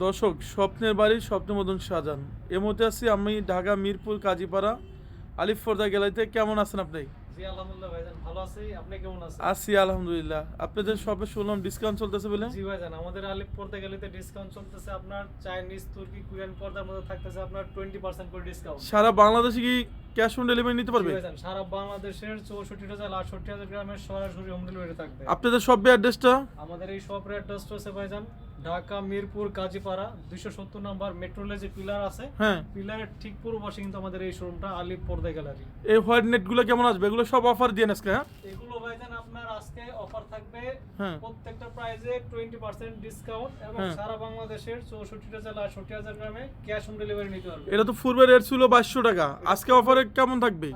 দর্শক, স্বপ্নের বাড়ি স্বপ্নের মতন সাজান। এই মুহূর্তে আছি আমি ঢাকা মিরপুর কাজীপাড়া আলিফ পর্দা গ্যালারিতে। কেমন আছেন আপনি? জি আলহামদুলিল্লাহ ভাইজান ভালো আছি। আপনি কেমন আছেন? আছি আলহামদুলিল্লাহ। আপনাদের শপে শুনলাম ডিসকাউন্ট চলতেছে বলে। জি ভাইজান, আমাদের আলিপ পর্দা গ্যালারিতে ডিসকাউন্ট চলতেছে। আপনার চাইনিজ, তুর্কি, কোরিয়ান পর্দার মধ্যে থাকতেছে আপনার 20% করে ডিসকাউন্ট। সারা বাংলাদেশে কি ক্যাশ অন ডেলিভারি নিতে জি পারবে? ভাইজান, সারা বাংলাদেশের 64,000 গ্রামের সরাসরি হোম ডেলিভারি থাকবে। আপনাদের শপের অ্যাড্রেসটা? আমাদের এই শপের অ্যাড্রেসটা হচ্ছে ভাইজান ঢাকা মিরপুর কাজীপাড়া 270 নম্বর মেট্রো রেলের যে পিলার আছে, হ্যাঁ। পিলারের ঠিক পূর্ব পাশে কিন্তু আমাদের এই শোরুমটা আলিপ পর্দা গ্যালারি। এই হোয়াইট নেটগুলো কেমন আসবে? এগুলো সব অফার দিয়ে আজকে, হ্যাঁ? এগুলো ভাইজান আপনার আজকে অফার থাকবে। হ্যাঁ। প্রত্যেকটা প্রাইজে 20% ডিসকাউন্ট এবং হ্যাঁ। সারা বাংলাদেশের 64টা জেলা 68,000 গ্রামে ক্যাশ অন ডেলিভারি নিতে পারবে। এটা তো পূর্বে রেট ছিল 2200 টাকা, আজকে অফারে কেমন থাকবে?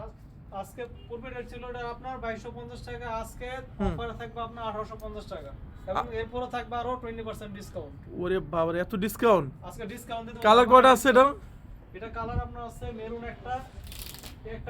আজকে পূর্বে রেট ছিল এটা আপনার 2250 টাকা, আজকে অফারে থাকবে আপনার 1850 টাকা এবং এরপরও থাকবে আরো 20% ডিসকাউন্ট। ওরে বাবারে, এত ডিসকাউন্ট! আজকে ডিসকাউন্ট দিতে কালার কয়টা আছে এটা? এটা কালার আপনার আছে মেরুন একটা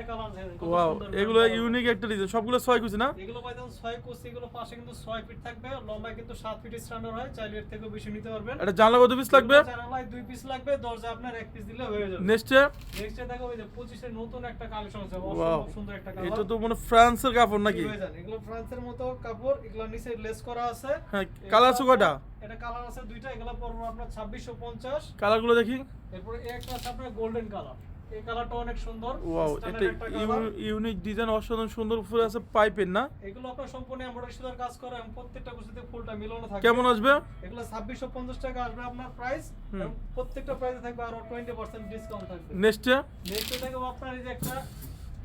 কালার আছে। ওয়াও, এগুলো ইউনিক একটা ডিজাইন। সবগুলো 6 কুচি না? এগুলো পাইতেন 6 কুচি, এগুলো পাশে কিন্তু 6 ফিট থাকবে, লম্বায় কিন্তু 7 ফিট স্ট্যান্ডার্ড হয়, চাইলে এর থেকেও বেশি নিতে পারবেন। এটা জানলা কত পিস লাগবে? জানালায় 2 পিস লাগবে, দরজা আপনার 1 পিস দিলে হয়ে যাবে। নেক্সটে নেক্সটে দেখো এই যে 25 এর নতুন একটা কালেকশন আছে, ওয়াও, অসম্ভব সুন্দর একটা কালার। এটা তো মানে ফ্রান্সের কাপড় নাকি? এগুলো ফ্রান্সের মতো কাপড়, এগুলো নিচে লেস করা আছে। হ্যাঁ, কালার আছে কয়টা? এটা কালার আছে দুইটা, এগুলো পড়বে আপনার 2650। কালারগুলো দেখি। এরপর এই একটা আছে আপনার গোল্ডেন কালার, এই কালারটা অনেক সুন্দর। ওয়াও, স্ট্যান্ডার্ড এটা একটা কালার। ইউনিক ডিজাইন, অসাধারণ সুন্দর। উপরে আছে পাইপের না? এগুলো আপনার সম্পূর্ণ এমব্রয়ডারি সুতার কাজ করা এবং প্রত্যেকটা কুচিতে ফুলটা মিলানো থাকে। কেমন আসবে? এগুলো 2650 টাকা আসবে আপনার প্রাইস এবং প্রত্যেকটা প্রাইসে থাকবে আরো 20% ডিসকাউন্ট থাকবে। নেক্সটে নেক্সটে দেখো আপনার এই যে একটা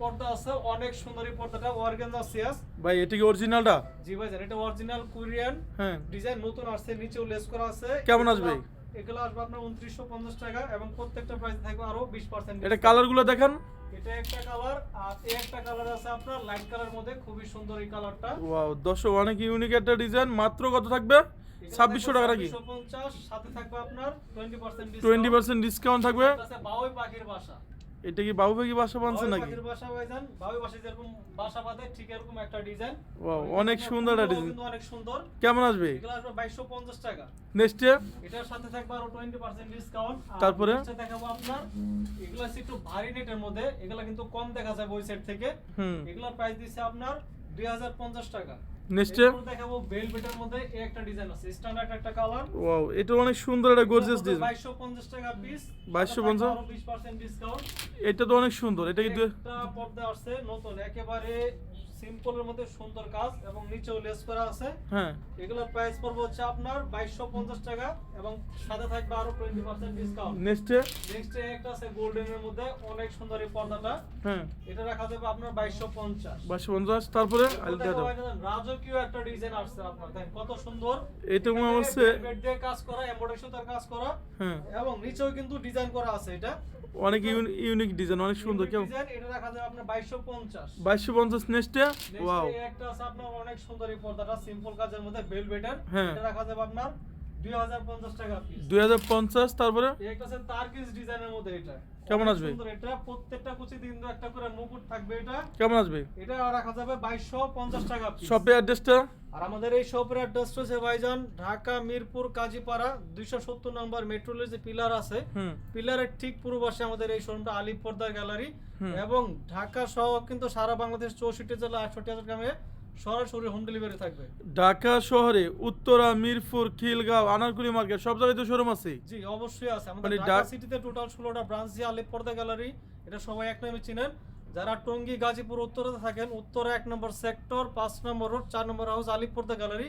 পর্দা আছে, অনেক সুন্দর এই পর্দাটা, অর্গানজা সিয়াস। ভাই, এটা কি অরিজিনালটা? জি ভাই, এটা অরিজিনাল কোরিয়ান হ্যাঁ। ডিজাইন, নতুন আসছে, নিচেও লেস করা আছে। কেমন আসবে? এগুলো আসবে আপনার 2950 টাকা এবং প্রত্যেকটা প্রাইসে থাকবে আরো 20% এটা কালারগুলো দেখান। এটা একটা কালার আর এই একটা কালার আছে আপনার লাইট কালার মধ্যে, খুবই সুন্দর এই কালারটা। ওয়াও দর্শক, অনেক ইউনিক একটা ডিজাইন। মাত্র কত থাকবে? 2600 টাকা নাকি? 2650। সাথে থাকবে আপনার 20% ডিসকাউন্ট। 20% ডিসকাউন্ট থাকবে। আছে বাউই পাখির বাসা। এটা কি বাবু ভাই বাসা বানছে বাউই নাকি? পাখির বাসা ভাইজান, বাউই বাসায় যেরকম বাসা বাঁধে ঠিক এরকম একটা ডিজাইন। ওয়াও, অনেক সুন্দর একটা ডিজাইন। কিন্তু অনেক সুন্দর। কেমন আসবে? এগুলো আসবে 2250 টাকা। নেক্সটে এটার সাথে থাকবে আরো 20% ডিসকাউন্ট। তারপরে? দেখাবো আপনার এগুলো আছে একটু ভারী নেটের মধ্যে, এগুলো কিন্তু কম দেখা যায় ওই সেট থেকে। এগুলোর প্রাইস দিচ্ছে আপনার 2050 টাকা। নেক্সটে এরপর দেখাবো ভেলভেটের মধ্যে এই একটা ডিজাইন আছে, স্ট্যান্ডার্ড একটা কালার। ওয়াও, এটা অনেক সুন্দর একটা গর্জিয়াস ডিজাইন। 2250 টাকা পিস। 2250? আরো 20% ডিসকাউন্ট। এটা তো অনেক সুন্দর। এটা কি একটা পর্দা আসছে নতুন, একেবারে সিম্পলের মধ্যে সুন্দর কাজ এবং নিচেও লেস করা আছে। হ্যাঁ। এগুলোর প্রাইস পড়বে হচ্ছে আপনার 2250 টাকা এবং সাথে থাকবে আরো 20% ডিসকাউন্ট। নেক্সটে নেক্সটে একটা আছে গোল্ডেনের মধ্যে, অনেক সুন্দর এই পর্দাটা। হ্যাঁ, এটা রাখা যাবে আপনার 2250। 2250। তারপরে আলটা দাও। রাজকীয় একটা ডিজাইন আসছে আপনার, দেখেন কত সুন্দর। এটা মনে হচ্ছে বেড দিয়ে কাজ করা, এমব্রয়ডারি সুতার কাজ করা। হ্যাঁ, এবং নিচেও কিন্তু ডিজাইন করা আছে। এটা অনেক ইউনিক ডিজাইন, অনেক সুন্দর। কেমন? ডিজাইন, এটা রাখা যাবে আপনার 2250। 2250। নেক্সটে ওয়াও, নেক্সট একটা আছে আপনার অনেক সুন্দর এই পর্দাটা, সিম্পল কাজের মধ্যে ভেলভেটের। হ্যাঁ। এটা রাখা যাবে আপনার 2050 টাকা পিস। 2050। তারপরে এই একটা আছে তারকিস ডিজাইনের মধ্যে, এটা কেমন অনেক আসবে? সুন্দর। এটা প্রত্যেকটা কুচিতে কিন্তু একটা করে মুকুট থাকবে। এটা কেমন আসবে? এটা রাখা যাবে 2250 টাকা পিস। শপের অ্যাড্রেসটা? আর আমাদের এই শপের অ্যাড্রেস হচ্ছে ভাইজান ঢাকা মিরপুর কাজীপাড়া 270 নম্বর মেট্রো রেলের যে পিলার আছে, পিলারের ঠিক পূর্ব পাশে আমাদের এই শোরুমটা আলিপ পর্দা গ্যালারি। এবং ঢাকা সহ কিন্তু সারা বাংলাদেশ 64 জেলা 68,000 গ্রামে সরাসরি হোম ডেলিভারি থাকবে। ঢাকা শহরে উত্তরা, মিরপুর, খিলগাঁও, আনারকুলি মার্কেট সব জায়গায় তো শোরুম আছে। জি অবশ্যই আছে। আমাদের মানে ঢাকা সিটিতে টোটাল 16টা ব্রাঞ্চ দিয়ে আলিপ পর্দা গ্যালারি, এটা সবাই এক নামে চিনেন। যারা টঙ্গী গাজীপুর উত্তরাতে থাকেন, উত্তরা 1 নম্বর সেক্টর 5 নম্বর রোড 4 নম্বর হাউস আলিপ পর্দা গ্যালারি।